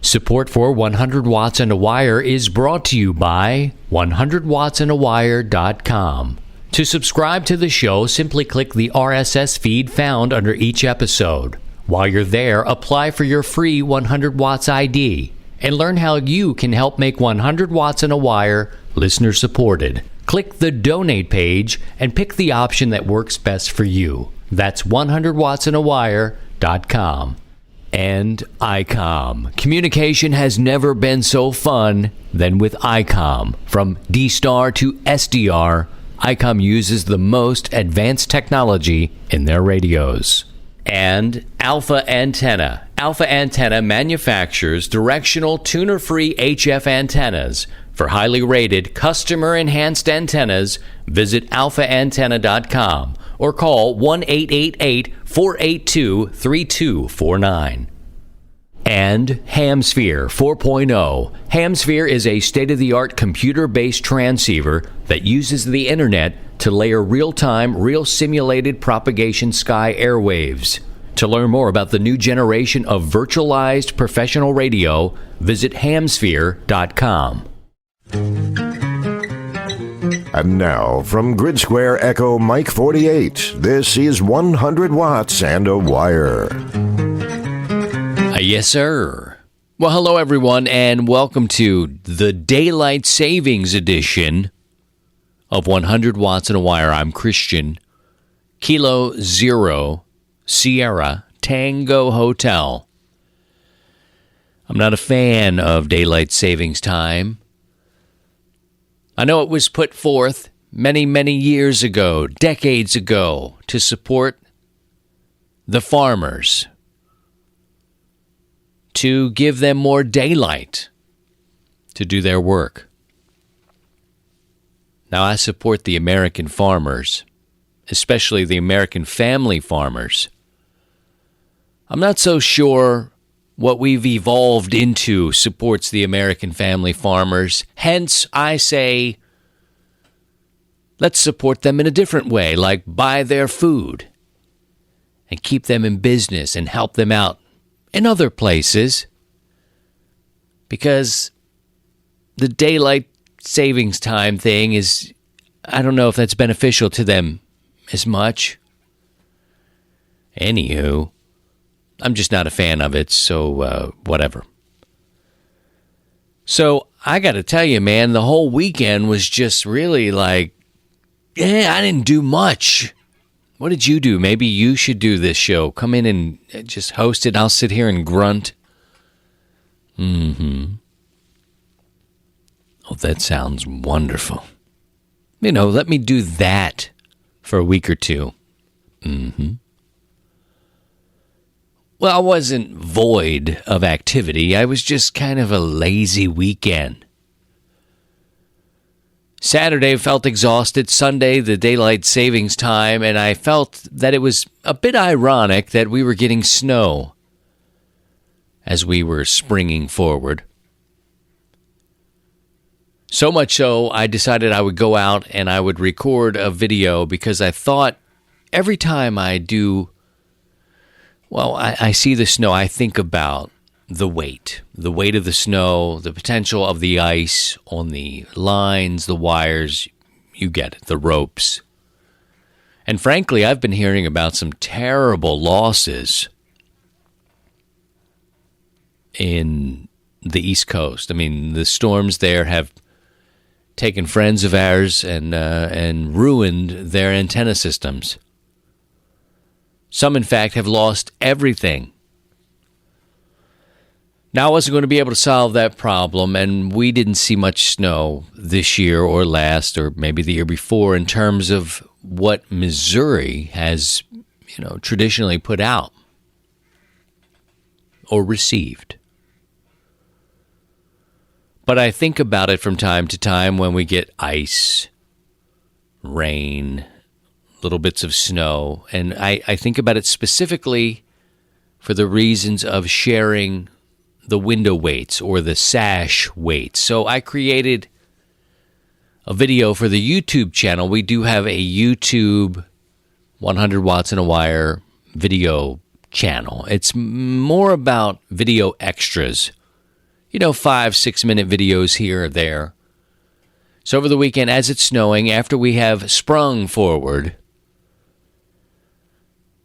Support for 100 Watts and a Wire is brought to you by 100wattsandawire.com. To subscribe to the show, simply click the RSS feed found under each episode. While you're there, apply for your free 100 Watts ID and learn how you can help make 100 Watts and a Wire listener-supported. Click the donate page and pick the option that works best for you. That's 100wattsandawire.com. And ICOM. Communication has never been so fun than with ICOM. From D-Star to SDR, ICOM uses the most advanced technology in their radios. And Alpha Antenna. Alpha Antenna manufactures directional tuner-free HF antennas. For highly rated, customer-enhanced antennas, visit alphaantenna.com or call 1-888-482-3249. And Hamsphere 4.0. Hamsphere is a state-of-the-art computer-based transceiver that uses the internet to layer real-time, real-simulated propagation sky airwaves. To learn more about the new generation of virtualized professional radio, visit hamsphere.com. And now, from Grid Square Echo Mike 48, this is 100 Watts and a Wire. Yes, sir. Well, hello, everyone, and welcome to the Daylight Savings Edition of 100 Watts and a Wire. I'm Christian. Kilo Zero Sierra Tango Hotel. I'm not a fan of daylight savings time. I know it was put forth many, many years ago, decades ago, to support the farmers, to give them more daylight to do their work. Now, I support the American farmers, especially the American family farmers. I'm not so sure what we've evolved into supports the American family farmers. Hence, I say, let's support them in a different way, like buy their food and keep them in business and help them out in other places. Because the daylight savings time thing is, I don't know if that's beneficial to them as much. Anywho, I'm just not a fan of it, so whatever. So I got to tell you, man, the whole weekend was just really like, I didn't do much. What did you do? Maybe you should do this show. Come in and just host it. I'll sit here and grunt. Oh, that sounds wonderful. Let me do that for a week or two. Well, I wasn't void of activity. I was just kind of a lazy weekend. Saturday felt exhausted. Sunday, the daylight savings time, and I felt that it was a bit ironic that we were getting snow as we were springing forward. So much so, I decided I would go out and I would record a video because I thought every time I do, I see the snow, I think about the weight of the snow, the potential of the ice on the lines, the wires, you get it, the ropes. And frankly, I've been hearing about some terrible losses in the East Coast. I mean, the storms there have taken friends of ours and ruined their antenna systems. Some, in fact, have lost everything. Now, I wasn't going to be able to solve that problem, and we didn't see much snow this year or last, or maybe the year before, in terms of what Missouri has, traditionally put out or received. But I think about it from time to time when we get ice, rain, little bits of snow, and I think about it specifically for the reasons of sharing the window weights or the sash weights. So I created a video for the YouTube channel. We do have a YouTube 100 Watts and a Wire video channel. It's more about video extras 5-6 minute videos here or there. So over the weekend, as it's snowing, after we have sprung forward,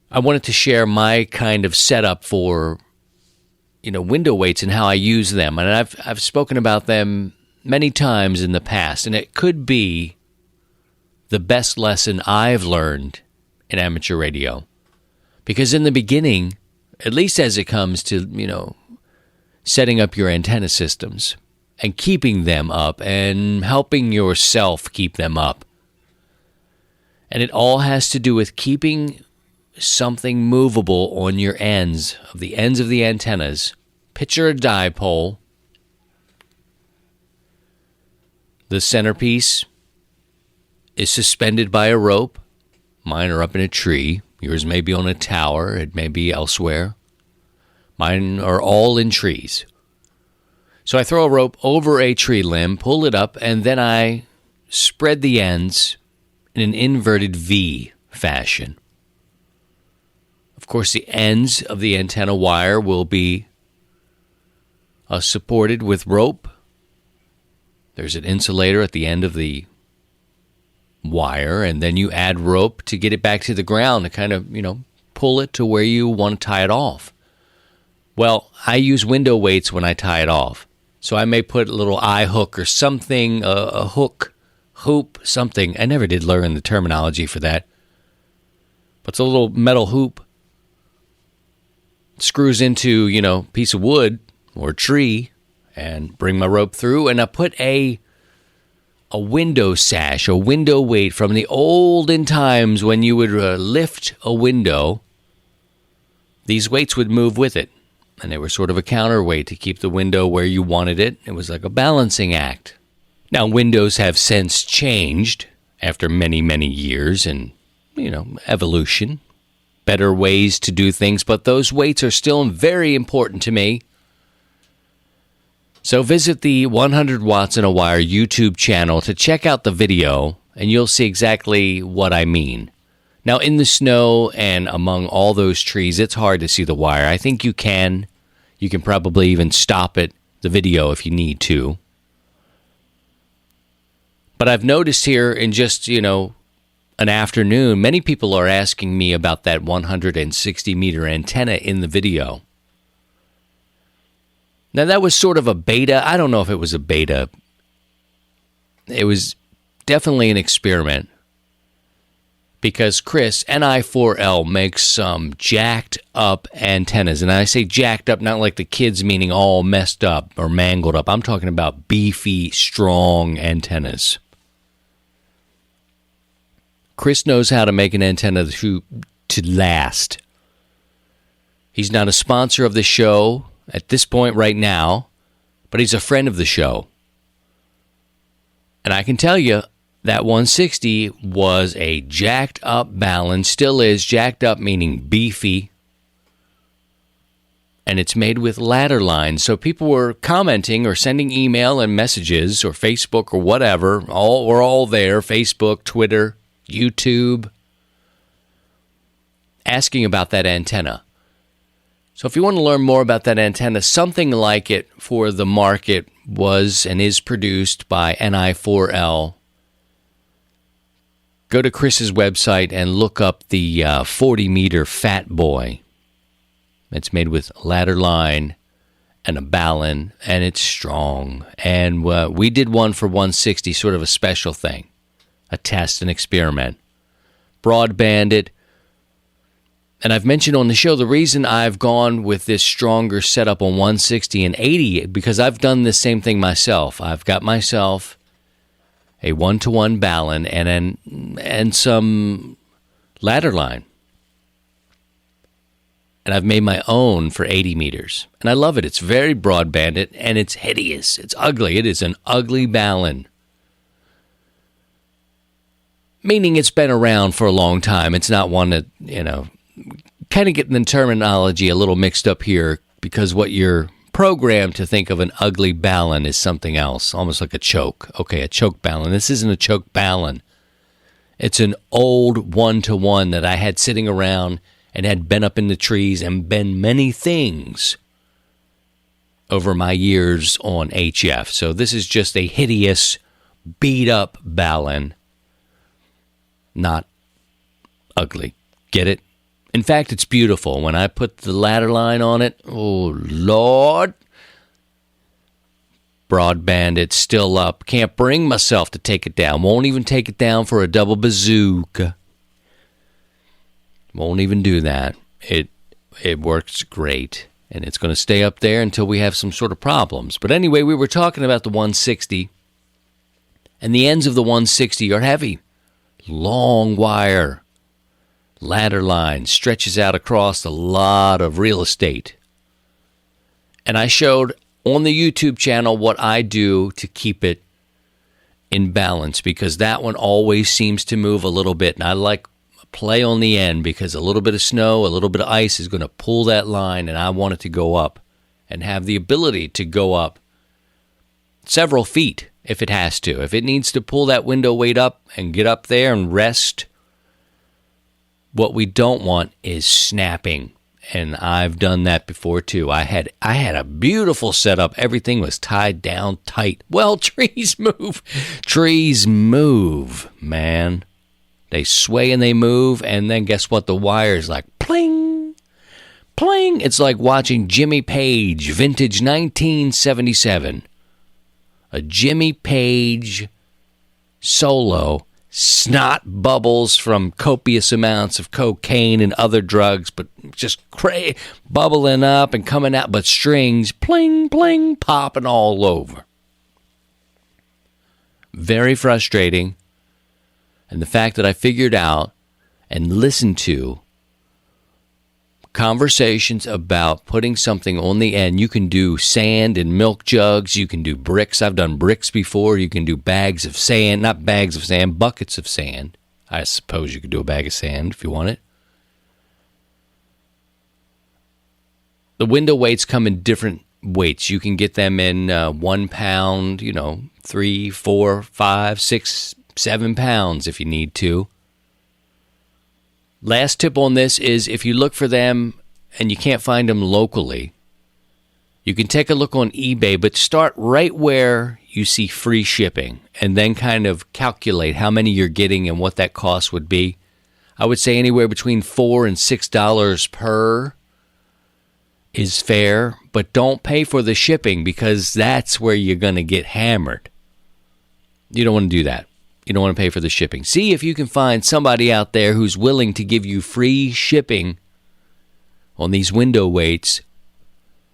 I wanted to share my kind of setup for, window weights and how I use them. And I've spoken about them many times in the past, and it could be the best lesson I've learned in amateur radio. Because in the beginning, at least as it comes to, setting up your antenna systems and keeping them up and helping yourself keep them up. And it all has to do with keeping something movable on your ends of the antennas. Picture a dipole. The centerpiece is suspended by a rope. Mine are up in a tree. Yours may be on a tower. It may be elsewhere. Mine are all in trees. So I throw a rope over a tree limb, pull it up, and then I spread the ends in an inverted V fashion. Of course, the ends of the antenna wire will be supported with rope. There's an insulator at the end of the wire, and then you add rope to get it back to the ground to kind of, pull it to where you want to tie it off. Well, I use window weights when I tie it off. So I may put a little eye hook or something, a hook, hoop, something. I never did learn the terminology for that. But it's a little metal hoop. It screws into, a piece of wood or tree and bring my rope through. And I put a window sash, a window weight from the olden times when you would lift a window. These weights would move with it. And they were sort of a counterweight to keep the window where you wanted it. It was like a balancing act. Now, windows have since changed after many, many years and, evolution, better ways to do things, but those weights are still very important to me. So visit the 100 Watts in a Wire YouTube channel to check out the video, and you'll see exactly what I mean. Now, in the snow and among all those trees, it's hard to see the wire. I think you can. You can probably even stop it, the video, if you need to. But I've noticed here in just, an afternoon, many people are asking me about that 160-meter antenna in the video. Now, that was sort of a beta. I don't know if it was a beta. It was definitely an experiment. Because Chris, NI4L, makes some jacked up antennas. And I say jacked up, not like the kids meaning all messed up or mangled up. I'm talking about beefy, strong antennas. Chris knows how to make an antenna to last. He's not a sponsor of the show at this point right now, but he's a friend of the show. And I can tell you, that 160 was a jacked up balun, still is jacked up, meaning beefy. And it's made with ladder lines. So people were commenting or sending email and messages or Facebook or whatever. We're all there, Facebook, Twitter, YouTube, asking about that antenna. So if you want to learn more about that antenna, something like it for the market was and is produced by NI4L. Go to Chris's website and look up the 40-meter Fat Boy. It's made with ladder line and a balun, and it's strong. And we did one for 160, sort of a special thing, a test, an experiment. Broadbanded. And I've mentioned on the show the reason I've gone with this stronger setup on 160 and 80, because I've done the same thing myself. I've got myself a 1-to-1 balun and some ladder line. And I've made my own for 80 meters. And I love it. It's very broadbanded, and it's hideous. It's ugly. It is an ugly balun. Meaning it's been around for a long time. It's not one that, kind of getting the terminology a little mixed up here, because what you're programmed to think of an ugly balun is something else, almost like a choke. Okay, a choke balun. This isn't a choke balun. It's an old 1-to-1 that I had sitting around and had been up in the trees and been many things over my years on HF. So this is just a hideous, beat-up balun. Not ugly. Get it? In fact, it's beautiful. When I put the ladder line on it, oh, Lord. Broadband, it's still up. Can't bring myself to take it down. Won't even take it down for a double bazooka. Won't even do that. It works great. And it's going to stay up there until we have some sort of problems. But anyway, we were talking about the 160. And the ends of the 160 are heavy. Long wire. Ladder line stretches out across a lot of real estate. And I showed on the YouTube channel what I do to keep it in balance, because that one always seems to move a little bit. And I like play on the end, because a little bit of snow, a little bit of ice is going to pull that line, and I want it to go up and have the ability to go up several feet if it has to. If it needs to pull that window weight up and get up there and rest, what we don't want is snapping. And I've done that before too. I had a beautiful setup. Everything was tied down tight. Well, trees move. Trees move, man. They sway and they move, and then guess what? The wire's like pling, pling. It's like watching Jimmy Page, vintage 1977. A Jimmy Page solo. Snot bubbles from copious amounts of cocaine and other drugs, but just bubbling up and coming out, but strings, pling, pling, popping all over. Very frustrating. And the fact that I figured out and listened to conversations about putting something on the end. You can do sand in milk jugs. You can do bricks. I've done bricks before. You can do bags of sand. Not bags of sand, buckets of sand. I suppose you could do a bag of sand if you want it. The window weights come in different weights. You can get them in 1 pound, 3, 4, 5, 6, 7 pounds if you need to. Last tip on this is if you look for them and you can't find them locally, you can take a look on eBay, but start right where you see free shipping and then kind of calculate how many you're getting and what that cost would be. I would say anywhere between $4 and $6 per is fair, but don't pay for the shipping, because that's where you're going to get hammered. You don't want to do that. You don't want to pay for the shipping. See if you can find somebody out there who's willing to give you free shipping on these window weights.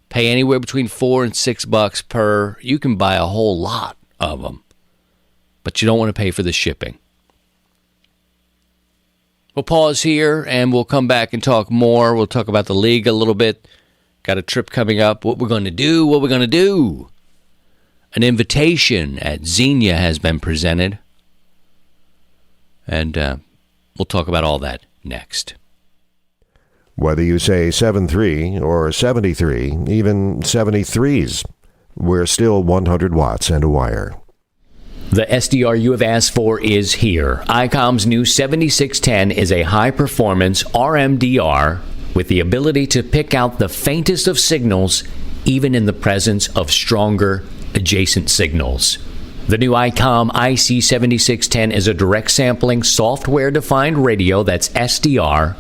Pay anywhere between $4 and $6 per. You can buy a whole lot of them, but you don't want to pay for the shipping. We'll pause here and we'll come back and talk more. We'll talk about the league a little bit. Got a trip coming up. What we're going to do. An invitation at Xenia has been presented. And we'll talk about all that next. Whether you say 7.3 or 73, even 73s, we're still 100 watts and a wire. The SDR you have asked for is here. ICOM's new 7610 is a high-performance RMDR with the ability to pick out the faintest of signals, even in the presence of stronger adjacent signals. The new ICOM IC7610 is a direct sampling software-defined radio that's SDR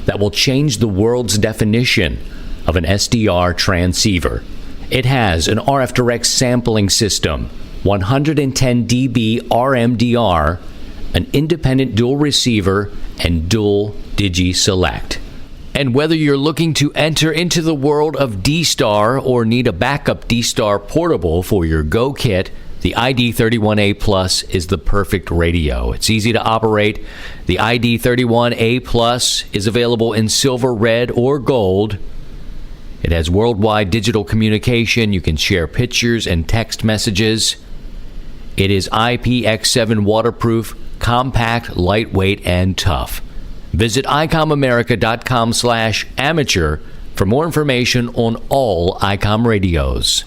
that will change the world's definition of an SDR transceiver. It has an RF direct sampling system, 110 dB RMDR, an independent dual receiver, and dual digi-select. And whether you're looking to enter into the world of D-Star or need a backup D-Star portable for your Go kit, the ID31A Plus is the perfect radio. It's easy to operate. The ID31A Plus is available in silver, red, or gold. It has worldwide digital communication. You can share pictures and text messages. It is IPX7 waterproof, compact, lightweight, and tough. Visit ICOMAmerica.com/amateur for more information on all ICOM radios.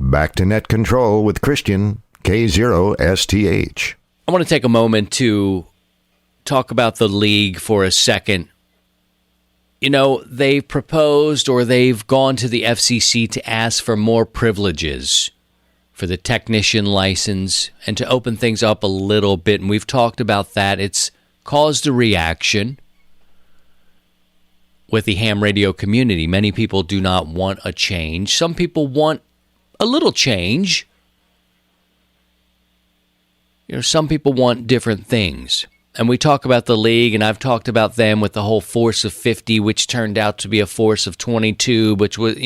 Back to Net Control with Christian, K0STH. I want to take a moment to talk about the league for a second. they've proposed or they've gone to the FCC to ask for more privileges for the technician license and to open things up a little bit. And we've talked about that. It's caused a reaction with the ham radio community. Many people do not want a change. Some people want a little change. Some people want different things. And we talk about the league, and I've talked about them with the whole force of 50, which turned out to be a force of 22, which was,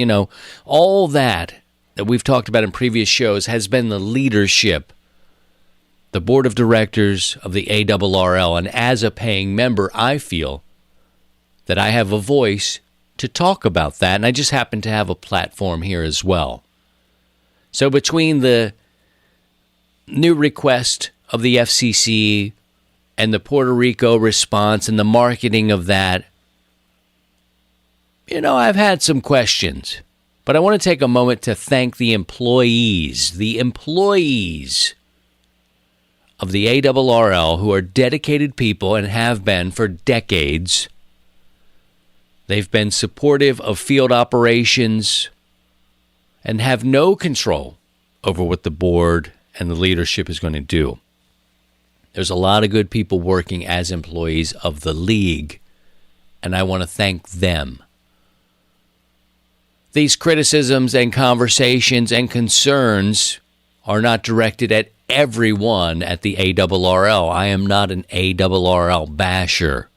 all that we've talked about in previous shows has been the leadership, the board of directors of the ARRL. And as a paying member, I feel that I have a voice to talk about that, and I just happen to have a platform here as well. So between the new request of the FCC and the Puerto Rico response and the marketing of that, I've had some questions. But I want to take a moment to thank the employees of the ARRL, who are dedicated people and have been for decades. They've been supportive of field operations and have no control over what the board and the leadership is going to do. There's a lot of good people working as employees of the league, and I want to thank them. These criticisms and conversations and concerns are not directed at everyone at the ARRL. I am not an ARRL basher.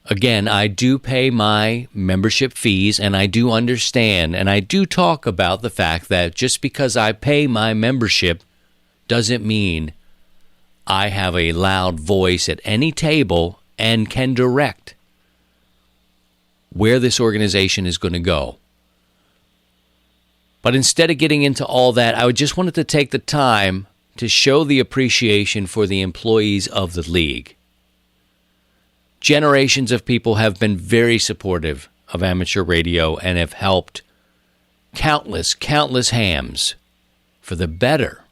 Again, I do pay my membership fees, and I do understand, and I do talk about the fact that just because I pay my membership doesn't mean I have a loud voice at any table and can direct where this organization is going to go. But instead of getting into all that, I just wanted to take the time to show the appreciation for the employees of the league. Generations of people have been very supportive of amateur radio and have helped countless hams for the better.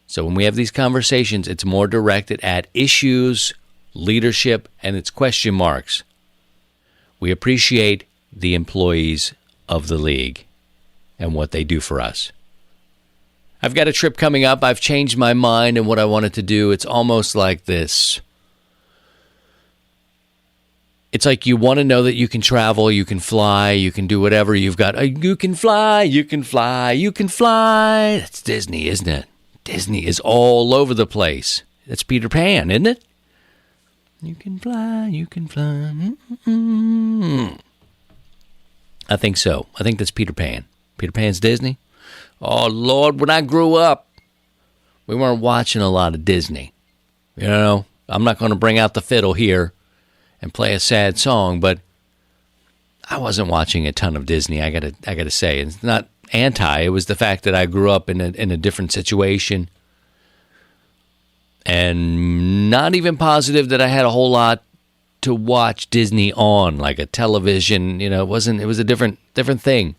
So when we have these conversations, it's more directed at issues, leadership, and it's question marks. We appreciate the employees of the league and what they do for us. I've got a trip coming up. I've changed my mind and what I wanted to do. It's almost like this. It's like you want to know that you can travel, you can fly, you can do whatever you've got. You can fly, you can fly, you can fly. That's Disney, isn't it? Disney is all over the place. That's Peter Pan, isn't it? You can fly, you can fly. Mm-mm. I think so. I think that's Peter Pan. Peter Pan's Disney. Oh, Lord, when I grew up, we weren't watching a lot of Disney. I'm not going to bring out the fiddle here and play a sad song, but I wasn't watching a ton of Disney. I gotta say, it's not anti. It was the fact that I grew up in a different situation, and not even positive that I had a whole lot to watch Disney on, like a television. It was a different thing.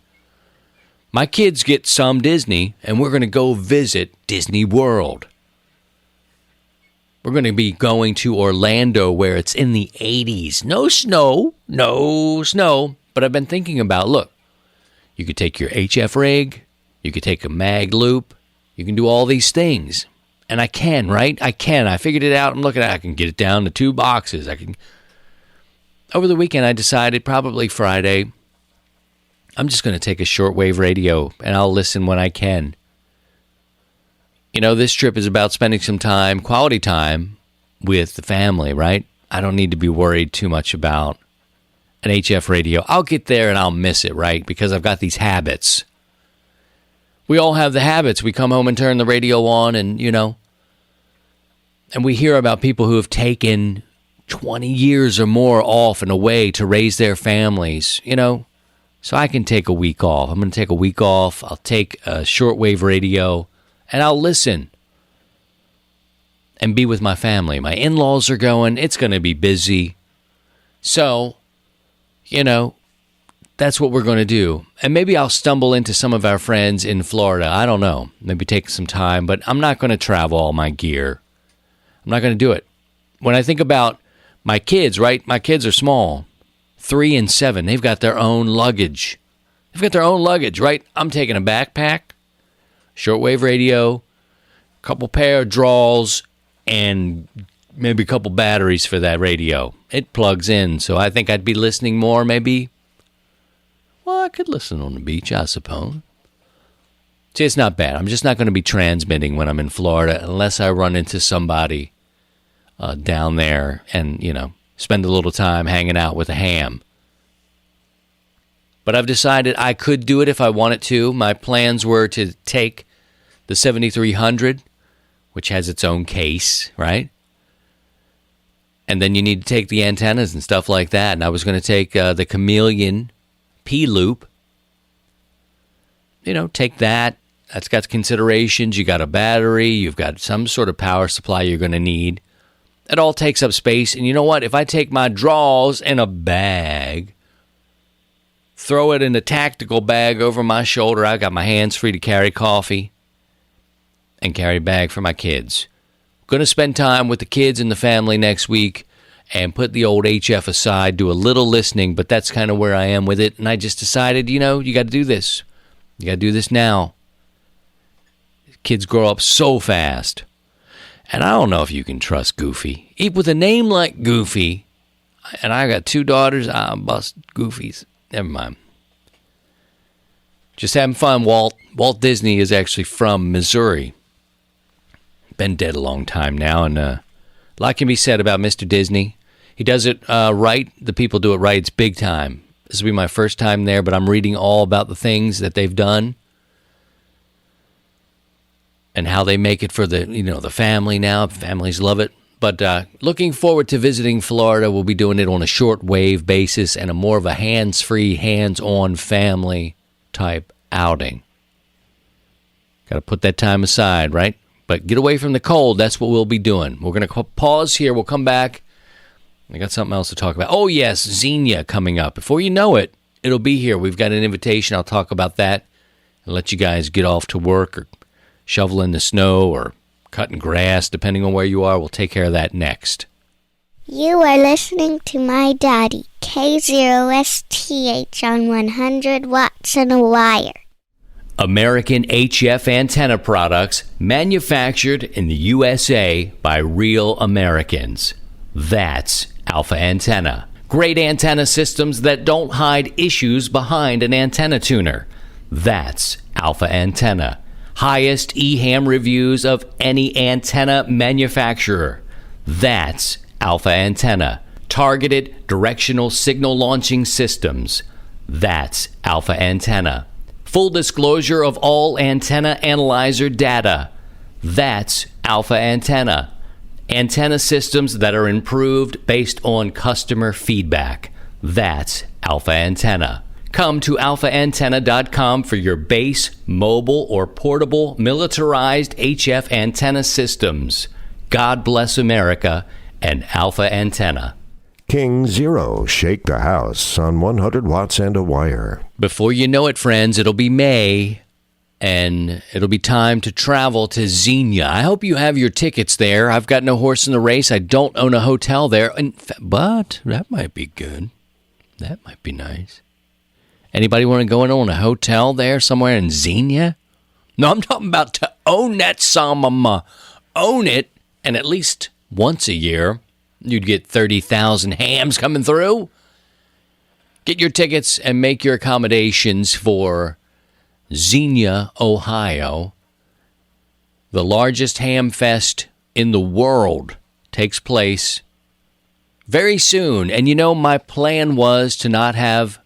My kids get some Disney, and we're going to go visit Disney World. We're going to be going to Orlando, where it's in the 80s. No snow. But I've been thinking about, look, you could take your HF rig, you could take a mag loop, you can do all these things. And I can, right? I can. I figured it out. I'm looking at it. I can get it down to 2 boxes. Over the weekend, I decided, probably Friday, I'm just going to take a shortwave radio, and I'll listen when I can. This trip is about spending some time, quality time, with the family, right? I don't need to be worried too much about an HF radio. I'll get there and I'll miss it, right? Because I've got these habits. We all have the habits. We come home and turn the radio on and, and we hear about people who have taken 20 years or more off and away to raise their families, So I can take a week off. I'm going to take a week off. I'll take a shortwave radio. And I'll listen and be with my family. My in-laws are going. It's going to be busy. So, that's what we're going to do. And maybe I'll stumble into some of our friends in Florida. I don't know. Maybe take some time. But I'm not going to travel all my gear. I'm not going to do it. When I think about My kids, right? My kids are small. 3 and 7. They've got their own luggage. Right? I'm taking a backpack, shortwave radio, a couple pair of drawers, and maybe a couple batteries for that radio. It plugs in, so I think I'd be listening more maybe. Well, I could listen on the beach, I suppose. See, it's not bad. I'm just not going to be transmitting when I'm in Florida unless I run into somebody down there and, spend a little time hanging out with a ham. But I've decided I could do it if I wanted to. My plans were to take the 7300, which has its own case, right? And then you need to take the antennas and stuff like that. And I was going to take the Chameleon P-Loop. Take that. That's got considerations. You got a battery. You've got some sort of power supply you're going to need. It all takes up space. And you know what? If I take my drawers in a bag, throw it in a tactical bag over my shoulder, I got my hands free to carry coffee and carry a bag for my kids. Going to spend time with the kids and the family next week and put the old HF aside, do a little listening, but that's kind of where I am with it. And I just decided, you got to do this. You got to do this now. Kids grow up so fast. And I don't know if you can trust Goofy. Even with a name like Goofy, and I got 2 daughters, I bust Goofies. Never mind. Just having fun, Walt. Walt Disney is actually from Missouri. Been dead a long time now, and a lot can be said about Mr. Disney. He does it right. The people do it right. It's big time. This will be my first time there, but I'm reading all about the things that they've done and how they make it for the family now. Families love it. But looking forward to visiting Florida. We'll be doing it on a short wave basis and a more of a hands-free, hands-on family type outing. Got to put that time aside, right? But get away from the cold. That's what we'll be doing. We're going to pause here. We'll come back. I got something else to talk about. Oh, yes, Xenia coming up. Before you know it, it'll be here. We've got an invitation. I'll talk about that and let you guys get off to work or shoveling the snow or cutting grass, depending on where you are. We'll take care of that next. You are listening to My Daddy, K0STH on 100 watts and a wire. American HF antenna products manufactured in the USA by real Americans. That's Alpha Antenna. Great antenna systems that don't hide issues behind an antenna tuner. That's Alpha Antenna. Highest EHAM reviews of any antenna manufacturer. That's Alpha Antenna. Targeted directional signal launching systems. That's Alpha Antenna. Full disclosure of all antenna analyzer data. That's Alpha Antenna. Antenna systems that are improved based on customer feedback. That's Alpha Antenna. Come to alphaantenna.com for your base, mobile, or portable militarized HF antenna systems. God bless America and Alpha Antenna. King Zero, shake the house on 100 watts and a wire. Before you know it, friends, it'll be May, and it'll be time to travel to Xenia. I hope you have your tickets there. I've got no horse in the race. I don't own a hotel there, but that might be good. That might be nice. Anybody want to go in on a hotel there somewhere in Xenia? No, I'm talking about to own that mama. Own it, and at least once a year, you'd get 30,000 hams coming through. Get your tickets and make your accommodations for Xenia, Ohio. The largest ham fest in the world takes place very soon. And my plan was to not have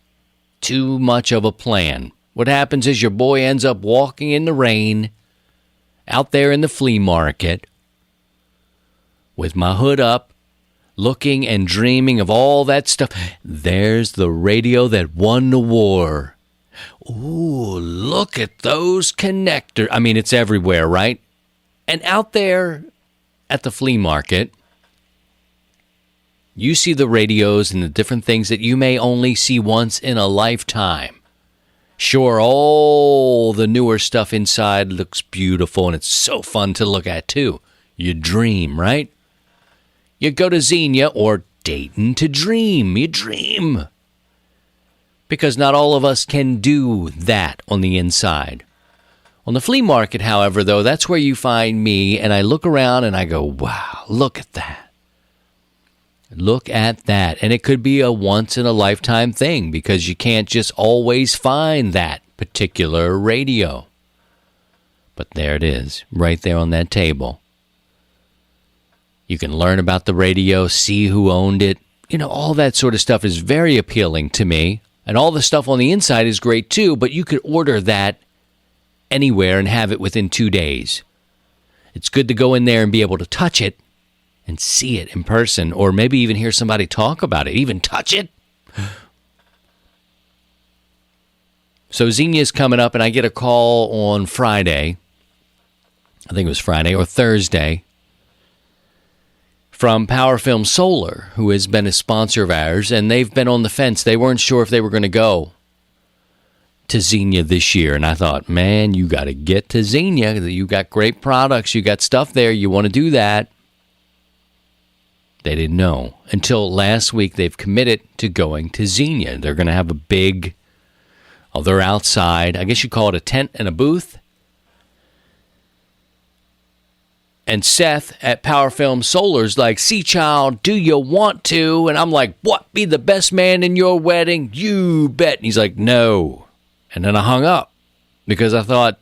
too much of a plan. What happens is your boy ends up walking in the rain out there in the flea market with my hood up, looking and dreaming of all that stuff. There's the radio that won the war. Ooh, look at those connectors. I mean, it's everywhere, right? And out there at the flea market, you see the radios and the different things that you may only see once in a lifetime. Sure, all the newer stuff inside looks beautiful, and it's so fun to look at, too. You dream, right? You go to Xenia or dating to dream. You dream. Because not all of us can do that on the inside. On the flea market, however, though, that's where you find me, and I look around and I go, wow, look at that. Look at that. And it could be a once-in-a-lifetime thing because you can't just always find that particular radio. But there it is, right there on that table. You can learn about the radio, see who owned it. You know, all that sort of stuff is very appealing to me. And all the stuff on the inside is great too, but you could order that anywhere and have it within 2 days. It's good to go in there and be able to touch it and see it in person, or maybe even hear somebody talk about it, even touch it. So Xenia's coming up, and I get a call on Friday. I think it was Friday or Thursday, from Power Film Solar, who has been a sponsor of ours, and they've been on the fence. They weren't sure if they were going to go to Xenia this year, and I thought, man, you got to get to Xenia. You got great products. You got stuff there. You want to do that. They didn't know. Until last week, they've committed to going to Xenia. They're going to have a big, they're outside. I guess you call it a tent and a booth. And Seth at Power Film Solar's like, see, child, do you want to? And I'm like, what, be the best man in your wedding? You bet. And he's like, no. And then I hung up because I thought,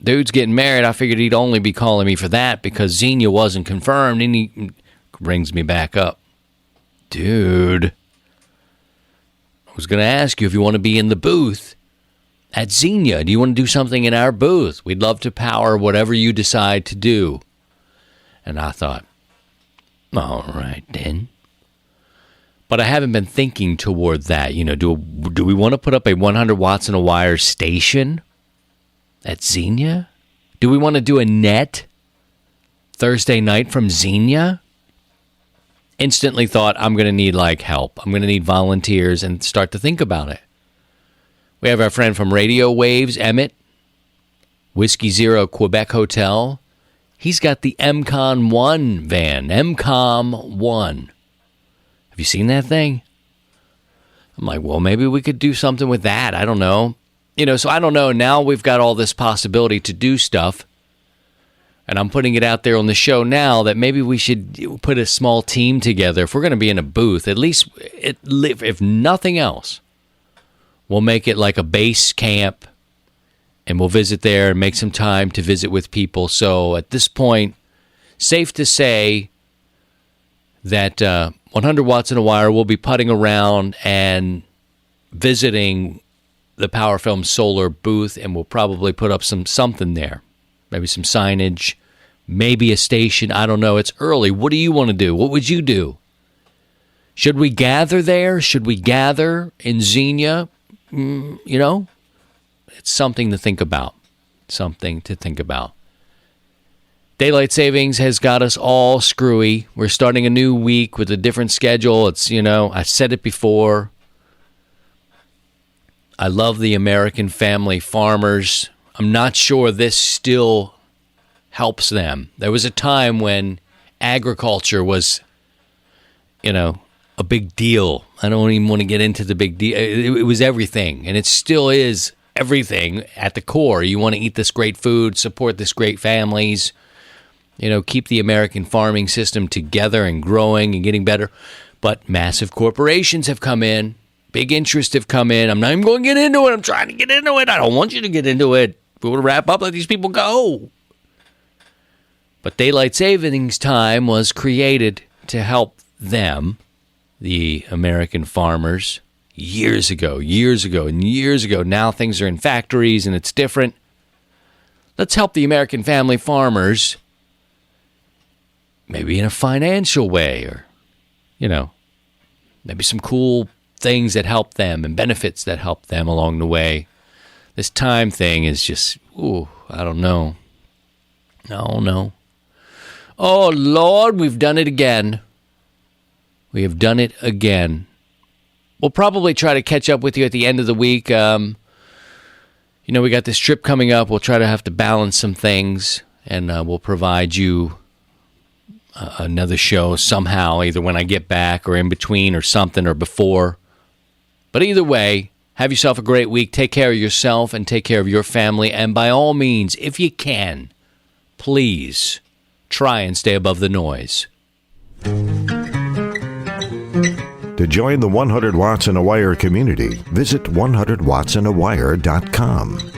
dude's getting married. I figured he'd only be calling me for that because Xenia wasn't confirmed. And he rings me back up. Dude, I was going to ask you if you want to be in the booth at Xenia. Do you want to do something in our booth? We'd love to power whatever you decide to do. And I thought, all right then. But I haven't been thinking toward that. You know, do we want to put up a 100 watts in a wire station at Xenia? Do we want to do a net Thursday night from Xenia? Instantly thought, I'm going to need help. I'm going to need volunteers, and start to think about it. We have our friend from Radio Waves, Emmett, Whiskey Zero Quebec Hotel. He's got the MCON 1 van, MCOM 1. Have you seen that thing? I'm like, well, maybe we could do something with that. I don't know. You know, so I don't know. Now we've got all this possibility to do stuff. And I'm putting it out there on the show now that maybe we should put a small team together. If we're going to be in a booth, at least, if nothing else, we'll make it like a base camp. And we'll visit there and make some time to visit with people. So at this point, safe to say that 100 watts in a wire will be putting around and visiting the Power Film Solar booth, and we'll probably put up something there. Maybe some signage, maybe a station. I don't know. It's early. What do you want to do? What would you do? Should we gather there? Should we gather in Xenia? You know? It's something to think about. Something to think about. Daylight savings has got us all screwy. We're starting a new week with a different schedule. It's, you know, I said it before. I love the American family farmers. I'm not sure this still helps them. There was a time when agriculture was, you know, a big deal. I don't even want to get into the big deal. It was everything, and it still is everything at the core. You want to eat this great food, support this great families, you know, keep the American farming system together and growing and getting better. But massive corporations have come in. Big interests have come in. I'm not even going to get into it. I'm trying to get into it. I don't want you to get into it. We want to wrap up, let these people go. But daylight savings time was created to help them, the American farmers, years ago. Now things are in factories and it's different. Let's help the American family farmers, maybe in a financial way, or, you know, maybe some cool things that help them and benefits that help them along the way. This time thing is just, I don't know. No. Oh, Lord, we've done it again. We have done it again. We'll probably try to catch up with you at the end of the week. You know, we got this trip coming up. We'll try to have to balance some things, and we'll provide you another show somehow, either when I get back or in between or something or before. But either way, have yourself a great week. Take care of yourself and take care of your family. And by all means, if you can, please try and stay above the noise. To join the 100 Watts in a Wire community, visit 100wattsinawire.com.